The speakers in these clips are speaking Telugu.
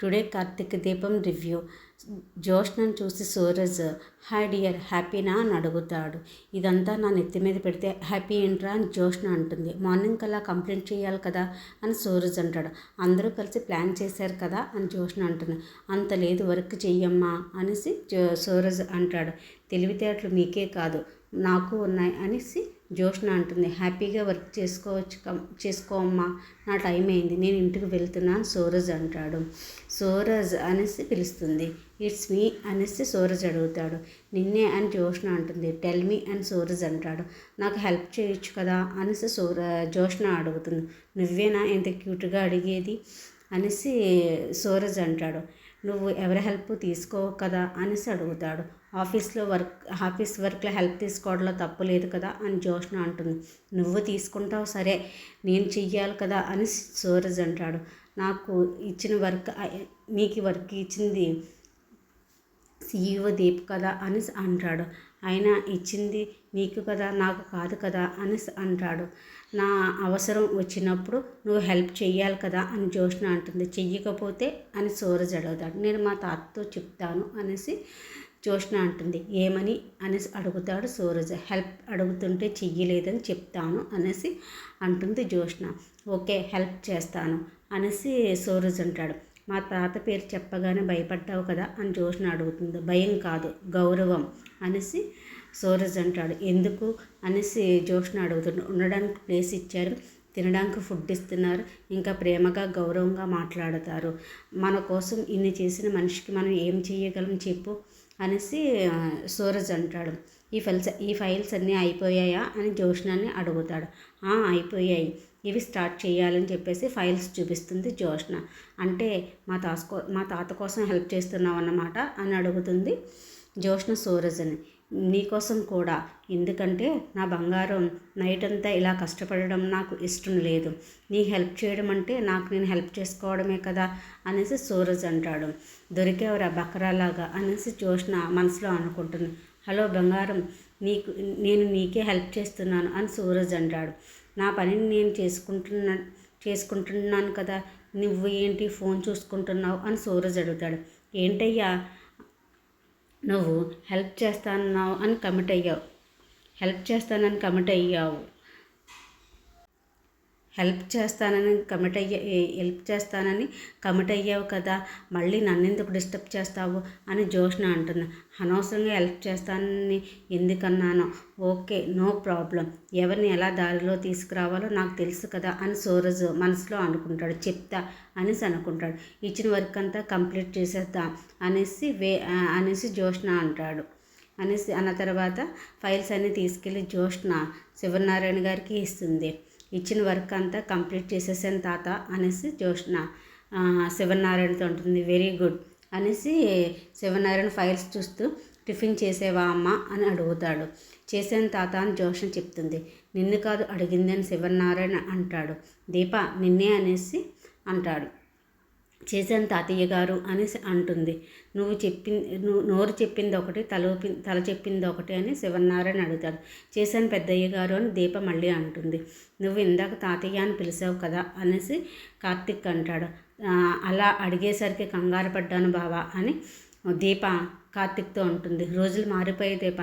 టుడే కార్తీక దీపం రివ్యూ. జోష్నను చూసి సూరజ్ హాయ్ డియర్ హ్యాపీనా అని అడుగుతాడు. ఇదంతా నా నెత్తి మీద పెడితే హ్యాపీ ఏంట్రా అని జోష్న అంటుంది. మార్నింగ్ కల్లా కంప్లైంట్ చేయాలి కదా అని సూరజ్ అంటాడు. అందరూ కలిసి ప్లాన్ చేశారు కదా అని జోష్న అంటుంది. అంత లేదు, వర్క్ చెయ్యమ్మా అనేసి సూరజ్ అంటాడు. తెలివితేటలు మీకే కాదు నాకు ఉన్నాయి అనేసి జోష్న అంటుంది. హ్యాపీగా వర్క్ చేసుకోమ్మా, నా టైం అయింది, నేను ఇంటికి వెళ్తున్నాను సూరజ్ అంటాడు. సూరజ్ అనేసి పిలుస్తుంది. ఇట్స్ మీ అనేసి సూరజ్ అడుగుతాడు. నిన్నే అని జోష్న అంటుంది. టెల్ మీ అని సూరజ్ అంటాడు. నాకు హెల్ప్ చేయొచ్చు కదా అనేసి జోష్న అడుగుతుంది. నువ్వేనా ఎంత క్యూట్గా అడిగేది అనేసి సూరజ్ అంటాడు. నువ్వు ఎవరి హెల్ప్ తీసుకోవు కదా అనేసి అడుగుతాడు. ఆఫీస్ వర్క్లో హెల్ప్ తీసుకోవడంలో తప్పు లేదు కదా అని జోష్న అంటుంది. నువ్వు తీసుకుంటావు సరే, నేను చెయ్యాలి కదా అని సూరజ్ అంటాడు. నాకు ఇచ్చిన వర్క్, నీకు వర్క్ ఇచ్చింది CEO దీప్ కదా అని అంటాడు. ఆయన ఇచ్చింది నీకు కదా, నాకు కాదు కదా అని అంటాడు. నా అవసరం వచ్చినప్పుడు నువ్వు హెల్ప్ చెయ్యాలి కదా అని జోష్న అంటుంది. చెయ్యకపోతే అని సూరజ్ అడుగుతాడు. నేను మా తాతతో చెప్తాను అనేసి జోష్న అంటుంది. ఏమని అనేసి అడుగుతాడు సూరజ్. హెల్ప్ అడుగుతుంటే చెయ్యలేదని చెప్తాను అనేసి అంటుంది జోష్న. ఓకే హెల్ప్ చేస్తాను అనేసి సూరజ్ అంటాడు. మా తాత పేరు చెప్పగానే భయపడ్డావు కదా అని జోష్న అడుగుతుంది. భయం కాదు, గౌరవం అనేసి సూరజ్ అంటాడు. ఎందుకు అనేసి జోష్న అడుగుతుంది. ఉండడానికి ప్లేస్ ఇచ్చారు, తినడానికి ఫుడ్ ఇస్తున్నారు, ఇంకా ప్రేమగా గౌరవంగా మాట్లాడతారు. మన కోసం ఇన్ని చేసిన మనిషికి మనం ఏం చేయగలం చెప్పు అనేసి సూరజ్ అంటాడు. ఈ ఫైల్స్ అన్నీ అయిపోయాయా అని జోష్నని అడుగుతాడు. అయిపోయాయి, ఇవి స్టార్ట్ చేయాలని చెప్పేసి ఫైల్స్ చూపిస్తుంది జోష్న. అంటే మా తాత కోసం హెల్ప్ చేస్తున్నావు అన్నమాట అని అడుగుతుంది జోష్న సూరజ్ని. నీకోసం కూడా, ఎందుకంటే నా బంగారం నైట్ అంతా ఇలా కష్టపడడం నాకు ఇష్టం లేదు. నీ హెల్ప్ చేయడం అంటే నాకు నేను హెల్ప్ చేసుకోవడమే కదా అనేసి సూరజ్ అంటాడు. దొరికేవరా బకరాలాగా అనేసి జోష్న మనసులో అనుకుంటుంది. హలో బంగారం, నేను నీకే హెల్ప్ చేస్తున్నాను అని సూరజ్ అంటాడు. నా పనిని నేను చేసుకుంటున్నాను కదా, నువ్వు ఏంటి ఫోన్ చూసుకుంటున్నావు అని సూరజ్ అడుగుతాడు. ఏంటయ్యా నువ్వు హెల్ప్ చేస్తానని కమిట్ అయ్యావు హెల్ప్ కమిట్ అయ్యావు కదా, మళ్ళీ నన్నెందుకు డిస్టర్బ్ చేస్తావు అని జోష్న అంటుంది. అనవసరంగా హెల్ప్ చేస్తానని ఎందుకన్నానో, ఓకే నో ప్రాబ్లం, ఎవరిని ఎలా దారిలో తీసుకురావాలో నాకు తెలుసు కదా అని సూరజ్ మనసులో అనుకుంటాడు. చెప్తా అనేసి అనుకుంటాడు. ఇచ్చిన వర్క్ అంతా కంప్లీట్ చేసేద్దాం అనేసి జోష్న అంటాడు. అన్న తర్వాత ఫైల్స్ అన్నీ తీసుకెళ్ళి జోష్న శివనారాయణ గారికి ఇస్తుంది. ఇచ్చిన వర్క్ అంతా కంప్లీట్ చేసేసాను తాత అనేసి జోష్న శివనారాయణతో ఉంటుంది. వెరీ గుడ్ అనేసి శివనారాయణ ఫైల్స్ చూస్తూ టిఫిన్ చేసేవా అమ్మ అని అడుగుతాడు. చేశాను తాత అని జోష్న చెప్తుంది. నిన్ను కాదు అడిగింది అని శివనారాయణ అంటాడు. దీప నిన్నే అనేసి అంటాడు. చేశాను తాతయ్య గారు అనేసి అంటుంది. నువ్వు నోరు చెప్పింది ఒకటి, తల చెప్పింది ఒకటి అని శివనారాయణ అడుగుతాడు. చేశాను పెద్దయ్య గారు అని దీప మళ్ళీ అంటుంది. నువ్వు ఇందాక తాతయ్య అని పిలిచావు కదా అనేసి కార్తిక్ అంటాడు. అలా అడిగేసరికి కంగారు పడ్డాను బావా అని దీప కార్తిక్తో ఉంటుంది. రోజులు మారిపోయాయి దీప,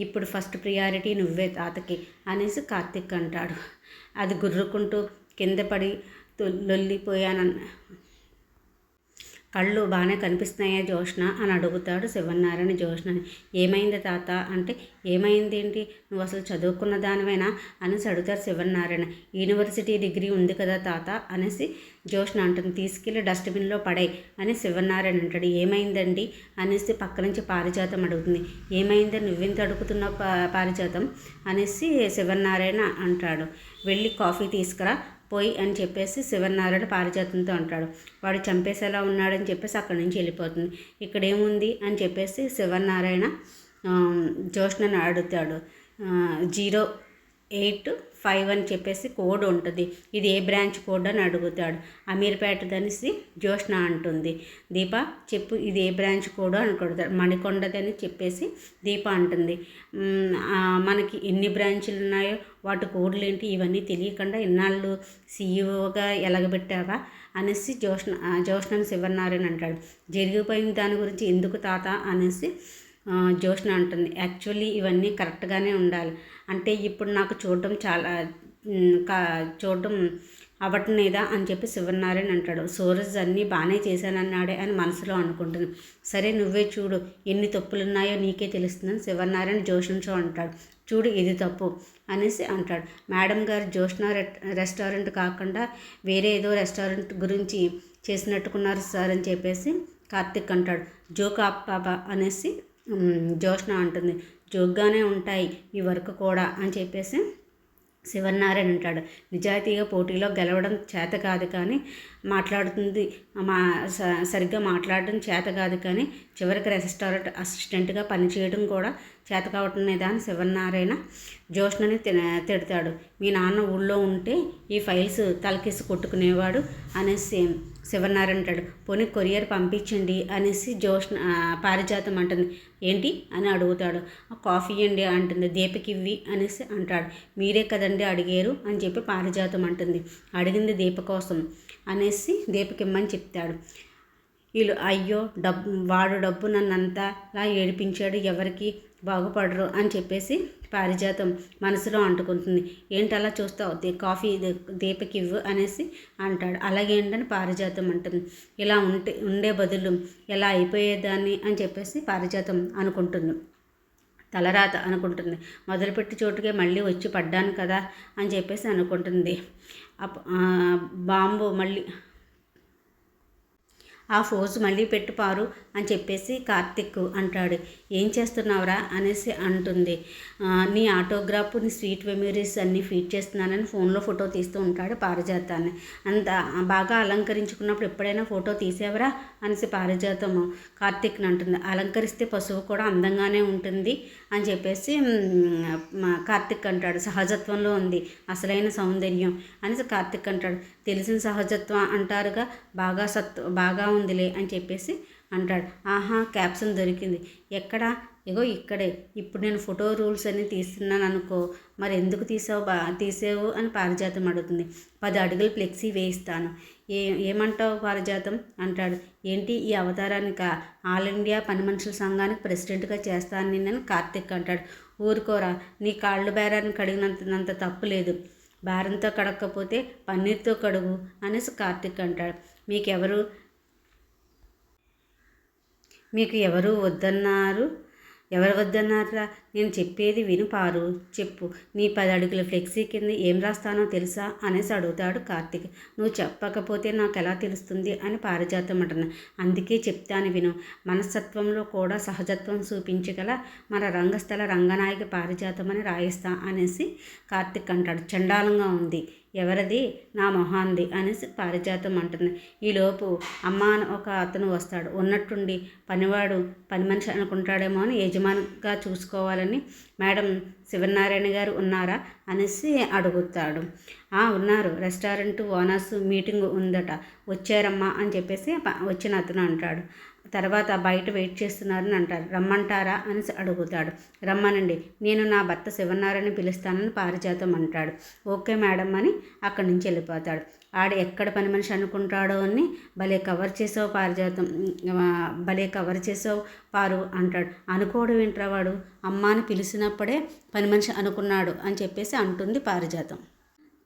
ఇప్పుడు ఫస్ట్ ప్రియారిటీ నువ్వే తాతకి అనేసి కార్తిక్ అంటాడు. అది గుర్రుకుంటూ కింద పడి లొల్లిపోయానన్న కళ్ళు బాగానే కనిపిస్తున్నాయా జోష్న అని అడుగుతాడు శివనారాయణ జోష్నని. ఏమైంది తాత అంటే, ఏమైంది ఏంటి, నువ్వు అసలు చదువుకున్న దానివేనా అనేసి అడుగుతారు శివనారాయణ. యూనివర్సిటీ డిగ్రీ ఉంది కదా తాత అనేసి జోష్న అంటుంది. తీసుకెళ్ళి డస్ట్బిన్లో పడాయి అని శివనారాయణ అంటాడు. ఏమైందండి అనేసి పక్క నుంచి పారిజాతం అడుగుతుంది. ఏమైందని నువ్వెంత అడుగుతున్నావు పారిజాతం అనేసి శివనారాయణ అంటాడు. వెళ్ళి కాఫీ తీసుకురా పోయి అని చెప్పేసి శివనారాయణ పారిజాతంతో అంటాడు. వాడు చంపేసేలా ఉన్నాడని చెప్పేసి అక్కడి నుంచి వెళ్ళిపోతుంది. ఇక్కడ ఏముంది అని చెప్పేసి శివనారాయణ జోష్నని అడుగుతాడు. 085 అని చెప్పేసి కోడ్ ఉంటుంది, ఇది ఏ బ్రాంచ్ కోడ్ అని అడుగుతాడు. అమీర్పేటదనేసి జోష్న అంటుంది. దీప చెప్పు ఇది ఏ బ్రాంచ్ కోడ్ అని కొడతాడు. మణికొండదని చెప్పేసి దీప అంటుంది. మనకి ఎన్ని బ్రాంచులు ఉన్నాయో వాటి కోడ్లు ఏంటి ఇవన్నీ తెలియకుండా ఇన్నాళ్ళు CEOగా ఎలగబెట్టావా అనేసి జ్యోష్ణని శివనారాయణ అంటాడు. జరిగిపోయిన దాని గురించి ఎందుకు తాత అనేసి జ్యోష్ణ అంటుంది. యాక్చువల్లీ ఇవన్నీ కరెక్ట్గానే ఉండాలి, అంటే ఇప్పుడు నాకు చూడటం అవ్వట్లేదా అని చెప్పి శివనారాయణ అంటాడు. సూరజ్ అన్నీ బాగానే చేశానన్నాడే అని మనసులో అనుకుంటుంది. సరే నువ్వే చూడు, ఎన్ని తప్పులున్నాయో నీకే తెలుస్తుందని శివనారాయణ జ్యోష్ణతో అంటాడు. చూడు ఇది తప్పు అనేసి అంటాడు. మేడం గారు జ్యోష్ణ రెస్టారెంట్ కాకుండా వేరే ఏదో రెస్టారెంట్ గురించి చేసినట్టుకున్నారు సార్ అని చెప్పేసి కార్తిక్ అంటాడు. జోక్ ఆప్ పాపా అనేసి జ్యోష్ణ అంటుంది. జోక్గానే ఉంటాయి ఈ వర్క్ కూడా అని చెప్పేసి శివనారాయణ అంటాడు. నిజాయితీగా పోటీలో గెలవడం చేత కాదు కానీ సరిగ్గా మాట్లాడడం చేత కాదు కానీ చివరికి రెస్టారెంట్ అసిస్టెంట్గా పనిచేయడం కూడా చేత కావటం లేదా అని శివనారాయణ జ్యోష్ణని తిడతాడు. మీ నాన్న ఊళ్ళో ఉంటే ఈ ఫైల్స్ తలకేసి కొట్టుకునేవాడు అనేసి శివనారాయణ అంటాడు. పోనీ కొరియర్ పంపించండి అనేసి పారిజాతం అంటుంది. ఏంటి అని అడుగుతాడు. కాఫీ అండి అంటుంది. దీపకి ఇవ్వి అనేసి అంటాడు. మీరే కదండి అడిగారు అని చెప్పి పారిజాతం అంటుంది. అడిగింది దీప కోసం అనేసి దీపకి ఇమ్మని చెప్తాడు. వీళ్ళు అయ్యో వాడు డబ్బు నన్నంతలా ఏడిపించాడు, ఎవరికి బాగుపడరు అని చెప్పేసి పారిజాతం మనసులో అంటుకుంటుంది. ఏంటలా చూస్తావు, కాఫీ దీపకి ఇవ్వు అనేసి అంటాడు. అలాగే ఏంటని పారిజాతం అంటుంది. ఇలా ఉండే బదులు ఎలా అయిపోయేదాన్ని అని చెప్పేసి పారిజాతం అనుకుంటుంది. తలరాత అనుకుంటుంది. మొదలుపెట్టి చోటుకే మళ్ళీ వచ్చి పడ్డాను కదా అని చెప్పేసి అనుకుంటుంది. బాంబు మళ్ళీ ఆ ఫోజు మళ్ళీ పెట్టుపారు అని చెప్పేసి కార్తిక్ అంటాడు. ఏం చేస్తున్నావురా అనేసి అంటుంది. నీ ఆటోగ్రాఫ్, నీ స్వీట్ మెమరీస్ అన్నీ ఫీడ్ చేస్తున్నానని ఫోన్లో ఫోటో తీస్తూ ఉంటాడు పారిజాతాన్ని. అంత బాగా అలంకరించుకున్నప్పుడు ఎప్పుడైనా ఫోటో తీసేవరా అనేసి పారిజాతము కార్తిక్ని అంటుంది. అలంకరిస్తే పశువు కూడా అందంగానే ఉంటుంది అని చెప్పేసి కార్తిక్ అంటాడు. సహజత్వంలో ఉంది అసలైన సౌందర్యం అనేసి కార్తిక్ అంటాడు. తెలిసిన సహజత్వం అంటారుగా, బాగా ఉందిలే అని చెప్పేసి అంటాడు. ఆహా, క్యాప్షన్ దొరికింది. ఎక్కడా? ఇగో ఇక్కడే. ఇప్పుడు నేను ఫోటో రూల్స్ అన్నీ తీస్తున్నాను అనుకో, మరి ఎందుకు తీసావు అని పారిజాతం అడుగుతుంది. 10 అడుగులు ఫ్లెక్సీ వేయిస్తాను. ఏమంటావు పారిజాతం అంటాడు. ఏంటి ఈ అవతారానికి? ఆల్ ఇండియా పని మనుషుల సంఘానికి ప్రెసిడెంట్గా చేస్తాను నిన్నని కార్తిక్ అంటాడు. ఊరుకోరా, నీ కాళ్ళు బేరాన్ని కడిగినంత తప్పు లేదు, బేరంతో కడగకపోతే పన్నీర్తో కడుగు అనేసి కార్తిక్ అంటాడు. మీకు ఎవరు వద్దన్నారు? ఎవరు వద్దన్నారా? నేను చెప్పేది విను పారు, చెప్పు. నీ 10 అడుగుల ఫ్లెక్సీ కింద ఏం రాస్తానో తెలుసా అనేసి అడుగుతాడు కార్తిక్. నువ్వు చెప్పకపోతే నాకు ఎలా తెలుస్తుంది అని పారిజాతం అంటున్నా. అందుకే చెప్తాను విను. మనస్తత్వంలో కూడా సహజత్వం చూపించగల మన రంగస్థల రంగనాయక పారిజాతం అని రాయిస్తా అనేసి కార్తిక్ అంటాడు. చండాలంగా ఉంది. ఎవరిది? నా మొహాంది అనేసి పారిజాతం అంటుంది. ఈలోపు అమ్మ ఒక అతను వస్తాడు. ఉన్నట్టుండి పని మనిషి అనుకుంటాడేమో అని యజమానిగా చూసుకోవాలని, మేడం శివనారాయణ గారు ఉన్నారా అనేసి అడుగుతాడు. ఉన్నారు, రెస్టారెంట్ ఓనర్స్ మీటింగ్ ఉందట, వచ్చారమ్మా అని చెప్పేసి వచ్చిన అతను అంటాడు. తర్వాత బయట వెయిట్ చేస్తున్నారని అంటారు. రమ్మంటారా అనేసి అడుగుతాడు. రమ్మనండి, నేను నా భర్త శివనారాయణ పిలుస్తానని పారిజాతం అంటాడు. ఓకే మేడం అని అక్కడి నుంచి వెళ్ళిపోతాడు. ఆడు ఎక్కడ పని మనిషి అనుకుంటాడో అని భలే కవర్ చేసావు పారిజాతం, భలే కవర్ చేసావు పారు అంటాడు. అనుకోవడం ఏంట్రా వాడు, అమ్మాని పిలిచినప్పుడే పని మనిషి అనుకున్నాడు అని చెప్పేసి అంటుంది పారిజాతం.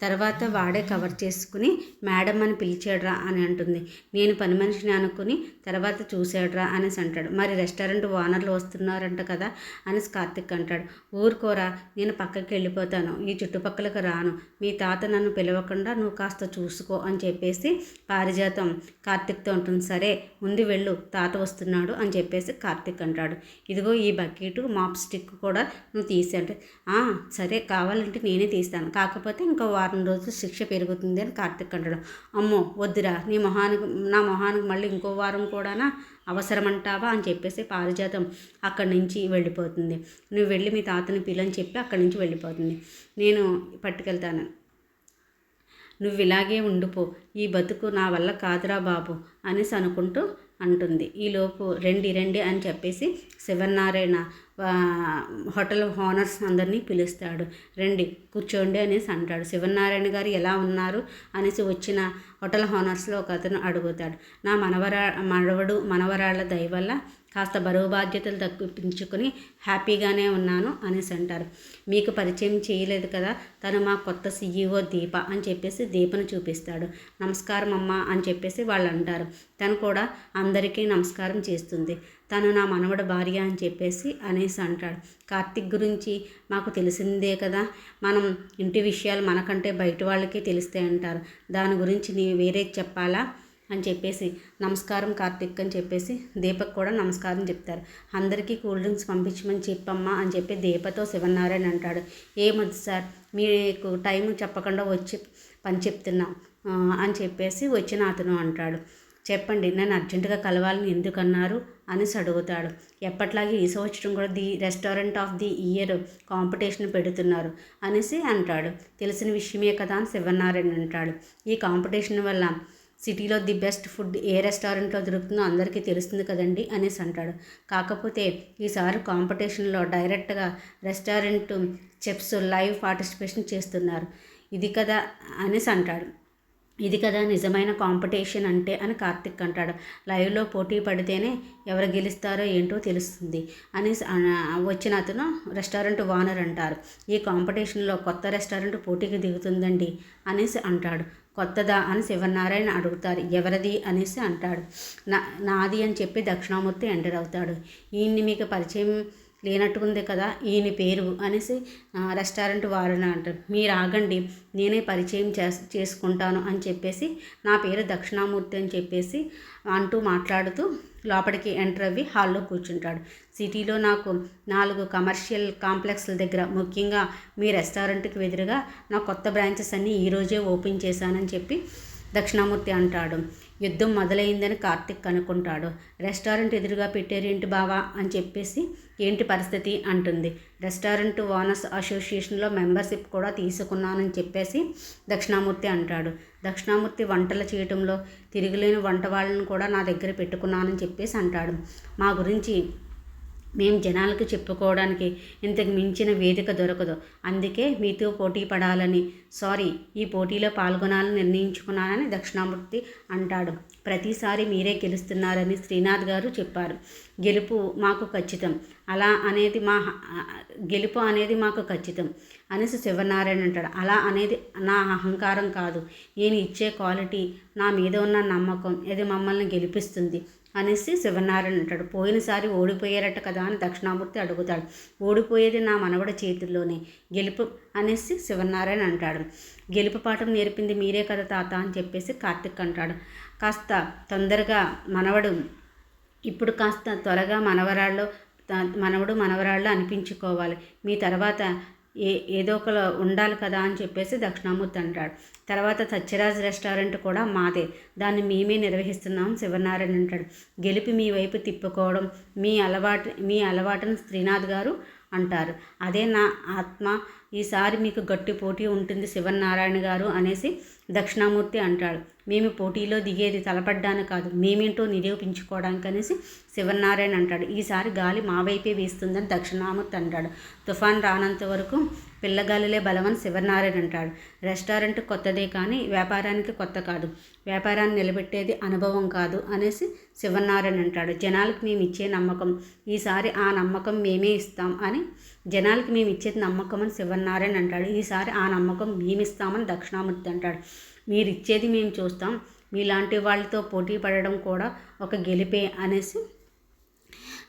తర్వాత వాడే కవర్ చేసుకుని మేడం అని పిలిచాడ్రా అని అంటుంది. నేను పని మనిషిని అనుకుని తర్వాత చూశాడ్రా అనేసి అంటాడు. మరి రెస్టారెంట్ ఓనర్లు వస్తున్నారంట కదా అనేసి కార్తిక్ అంటాడు. ఊరుకోరా, నేను పక్కకి వెళ్ళిపోతాను, ఈ చుట్టుపక్కలకు రాను, మీ తాత నన్ను పిలవకుండా నువ్వు కాస్త చూసుకో అని చెప్పేసి పారిజాతం కార్తిక్తో ఉంటుంది. సరే ముందు వెళ్ళు, తాత వస్తున్నాడు అని చెప్పేసి కార్తిక్ అంటాడు. ఇదిగో ఈ బకెట్, మాప్ స్టిక్ కూడా నువ్వు తీసంటే, సరే కావాలంటే నేనే తీస్తాను, కాకపోతే ఇంకో వారం రోజులు శిక్ష పెరుగుతుంది అని కార్తిక్ అంటాడు. అమ్మో వద్దురా, నా మొహానికి మళ్ళీ ఇంకో వారం కూడానా అవసరమంటావా అని చెప్పేసి పారిజాతం అక్కడి నుంచి వెళ్ళిపోతుంది. నువ్వు వెళ్ళి మీ తాతని పిల్లని చెప్పి అక్కడి నుంచి వెళ్ళిపోతుంది. నేను పట్టుకెళ్తాను, నువ్వు ఇలాగే ఉండిపో, ఈ బతుకు నా వల్ల కాదురా బాబు అనేసి అనుకుంటూ అంటుంది. ఈలోపు రండి రండి అని చెప్పేసి శివనారాయణ హోటల్ ఓనర్స్ అందరినీ పిలుస్తాడు. రండి కూర్చోండి అనేసి అంటాడు. శివనారాయణ గారు ఎలా ఉన్నారు అనేసి వచ్చిన హోటల్ ఓనర్స్లో ఒక అతను అడుగుతాడు. నా మనవరాళ్ళ దయ వల్ల కాస్త బరువు బాధ్యతలు తగ్గించుకొని హ్యాపీగానే ఉన్నాను అనేసి అంటారు. మీకు పరిచయం చేయలేదు కదా, తను మా కొత్త CEO దీప అని చెప్పేసి దీపను చూపిస్తాడు. నమస్కారం అమ్మ అని చెప్పేసి వాళ్ళు అంటారు. తను కూడా అందరికీ నమస్కారం చేస్తుంది. తను నా మనవడ భార్య అని చెప్పేసి అనేసి అంటాడు. కార్తిక్ గురించి మాకు తెలిసిందే కదా, మనం ఇంటి విషయాలు మనకంటే బయట వాళ్ళకి తెలిస్తే అంటారు. దాని గురించి నీ వేరే చెప్పాలా అని చెప్పేసి నమస్కారం కార్తిక్ అని చెప్పేసి దీపక్ కూడా నమస్కారం చెప్తారు. అందరికీ కూల్ డ్రింక్స్ పంపించమని చెప్పమ్మా అని చెప్పి దీపతో శివనారాయణ అంటాడు. ఏమొద్దు సార్, మీకు టైం చెప్పకుండా వచ్చి పని చెప్తున్నాం అని చెప్పేసి వచ్చిన అతను అంటాడు. చెప్పండి, నన్ను అర్జెంటుగా కలవాలని ఎందుకన్నారు అనేసి అడుగుతాడు. ఎప్పట్లాగే ఈ సంవత్సరం కూడా the restaurant of the year competition పెడుతున్నారు అనేసి అంటాడు. తెలిసిన విషయమే కదా అని శివనారాయణ అంటాడు. ఈ కాంపిటీషన్ వల్ల సిటీలో ది బెస్ట్ ఫుడ్ ఏ రెస్టారెంట్లో దొరుకుతుందో అందరికీ తెలుస్తుంది కదండి అనేసి అంటాడు. కాకపోతే ఈసారి కాంపిటీషన్లో డైరెక్ట్గా రెస్టారెంట్ చెఫ్స్ లైవ్ పార్టిసిపేషన్ చేస్తున్నారు. ఇది కదా అనేసి అంటాడు. ఇది కదా నిజమైన కాంపిటీషన్ అంటే అని కార్తిక్ అంటాడు. లైవ్లో పోటీ పడితేనే ఎవరు గెలుస్తారో ఏంటో తెలుస్తుంది అనేసి వచ్చిన అతను రెస్టారెంట్ ఓనర్ అంటారు. ఈ కాంపిటీషన్లో కొత్త రెస్టారెంట్ పోటీకి దిగుతుందండి అనేసి అంటాడు. కొత్తదా అని శివనారాయణ అడుగుతారు. ఎవరిది అనేసి అంటాడు. నాది అని చెప్పి దక్షిణామూర్తి ఎంటర్ అవుతాడు. ఈయన్ని మీకు పరిచయం లేనట్టుకుంది కదా, ఈయన పేరు అనేసి రెస్టారెంట్ వారిని అంటారు. మీరు ఆగండి, నేనే పరిచయం చేసుకుంటాను అని చెప్పేసి నా పేరు దక్షిణామూర్తి అని చెప్పేసి అంటూ మాట్లాడుతూ లోపలికి ఎంటర్ అవ్వి హాల్లో కూర్చుంటాడు. సిటీలో నాకు 4 కమర్షియల్ కాంప్లెక్స్ల దగ్గర, ముఖ్యంగా మీ రెస్టారెంట్కి ఎదురుగా నా కొత్త బ్రాంచెస్ అన్నీ ఈరోజే ఓపెన్ చేశానని చెప్పి దక్షిణామూర్తి అంటాడు. యుద్ధం మొదలైందని కార్తిక్ అనుకుంటాడు. రెస్టారెంట్ ఎదురుగా పెట్టారేంటి బావా అని చెప్పేసి ఏంటి పరిస్థితి అంటుంది. రెస్టారెంట్ ఓనర్స్ అసోసియేషన్లో మెంబర్షిప్ కూడా తీసుకున్నానని చెప్పేసి దక్షిణామూర్తి అంటాడు. దక్షిణామూర్తి వంటలు చేయటంలో తిరుగులేని వంట వాళ్ళని కూడా నా దగ్గర పెట్టుకున్నానని చెప్పేసి అంటాడు. మా గురించి మేము జనాలకు చెప్పుకోవడానికి ఇంతకు మించిన వేదిక దొరకదు, అందుకే మీతో పోటీ పడాలని ఈ పోటీలో పాల్గొనాలని నిర్ణయించుకున్నానని దక్షిణామూర్తి అంటాడు. ప్రతిసారి మీరే గెలుస్తున్నారని శ్రీనాథ్ గారు చెప్పారు. గెలుపు మాకు ఖచ్చితం గెలుపు అనేది మాకు ఖచ్చితం అనేసి శివనారాయణ అంటాడు. అలా అనేది నా అహంకారం కాదు, నేను ఇచ్చే క్వాలిటీ, నా మీద ఉన్న నమ్మకం ఇది మమ్మల్ని గెలిపిస్తుంది అనేసి శివనారాయణ అంటాడు. పోయినసారి ఓడిపోయారట కదా అని దక్షిణామూర్తి అడుగుతాడు. ఓడిపోయేది నా మనవడి చేతుల్లోనే, గెలుపు అనేసి శివనారాయణ అంటాడు. గెలుపు పాఠం నేర్పింది మీరే కదా తాత అని చెప్పేసి కార్తిక్ అంటాడు. కాస్త తొందరగా ఇప్పుడు కాస్త త్వరగా మనవడు మనవరాళ్ళు అనిపించుకోవాలి, మీ తర్వాత ఏదో ఒక ఉండాలి కదా అని చెప్పేసి దక్షిణామూర్తి అంటాడు. తర్వాత సత్యరాజ్ రెస్టారెంట్ కూడా మాదే, దాన్ని మేమే నిర్వహిస్తున్నాం శివనారాయణ అంటాడు. గెలిపి మీ వైపు తిప్పుకోవడం మీ అలవాటును శ్రీనాథ్ గారు అంటారు. అదే నా ఆత్మ, ఈసారి మీకు గట్టి పోటీ ఉంటుంది శివనారాయణ గారు అనేసి దక్షిణామూర్తి అంటాడు. మేము పోటీలో దిగేది తలపడ్డానికి కాదు, మేమేంటో నిరూపించుకోవడానికి అనేసి శివనారాయణ అంటాడు. ఈసారి గాలి మా వైపే వీస్తుందని దక్షిణామూర్తి అంటాడు. తుఫాన్ రానంత వరకు పిల్లగాలిలే బలమని శివనారాయణ అంటాడు. రెస్టారెంట్ కొత్తదే కానీ వ్యాపారానికి కొత్త కాదు, వ్యాపారాన్ని నిలబెట్టేది అనుభవం కాదు అనేసి శివనారాయణ అంటాడు. జనాలకు మేము ఇచ్చే నమ్మకం, ఈసారి ఆ నమ్మకం మేమే ఇస్తాం అని జనాలకి మేము ఇచ్చేది నమ్మకం అని శివనారాయణ అంటాడు. ఈసారి ఆ నమ్మకం మేమిస్తామని దక్షిణామూర్తి అంటాడు. మీరు ఇచ్చేది మేము చూస్తాం, మీలాంటి వాళ్ళతో పోటీ పడడం కూడా ఒక గెలిపే అనేసి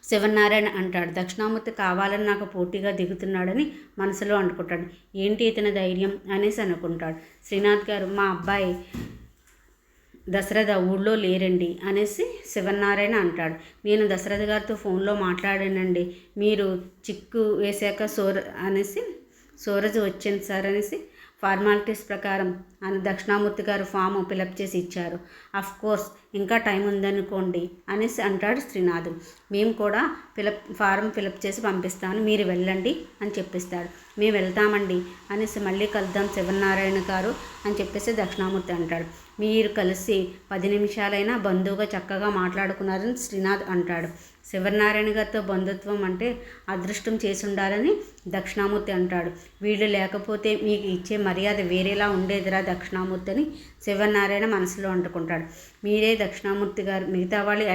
శివనారాయణ అంటాడు. దక్షిణామూర్తి కావాలని నాకు పోటీగా దిగుతున్నాడని మనసులో అనుకుంటాడు. ఏంటి ఇతని ధైర్యం అనేసి అనుకుంటాడు. శ్రీనాథ్ గారు, మా అబ్బాయి దశరథ ఊళ్ళో లేరండి అనేసి శివనారాయణ అంటాడు. నేను దశరథ గారితో ఫోన్లో మాట్లాడానండి, మీరు చిక్కు వేశాక సూరజ్ వచ్చింది సార్ అనేసి ఫార్మాలిటీస్ ప్రకారం అని దక్షిణామూర్తి గారు ఫామ్ ఫిలప్ చేసి ఇచ్చారు. కోర్స్ ఇంకా టైం ఉందనుకోండి అనేసి అంటాడు శ్రీనాథ్. మేము కూడా ఫారం ఫిలప్ చేసి పంపిస్తాను, మీరు వెళ్ళండి అని చెప్పిస్తాడు. మేము వెళ్తామండి అనేసి మళ్ళీ కలుద్దాం శివనారాయణ గారు అని చెప్పేసి దక్షిణామూర్తి అంటాడు. మీరు కలిసి 10 నిమిషాలైనా బంధువుగా చక్కగా మాట్లాడుకున్నారని శ్రీనాథ్ అంటాడు. శివనారాయణ గారితో బంధుత్వం అంటే అదృష్టం చేసి ఉండాలని దక్షిణామూర్తి అంటాడు. వీళ్ళు లేకపోతే మీకు ఇచ్చే మర్యాద వేరేలా ఉండేదిరా దక్షిణామూర్తి అని శివనారాయణ మనసులో అంటుకుంటాడు. మీరే దక్షిణామూర్తి గారు, మిగతా వాళ్ళు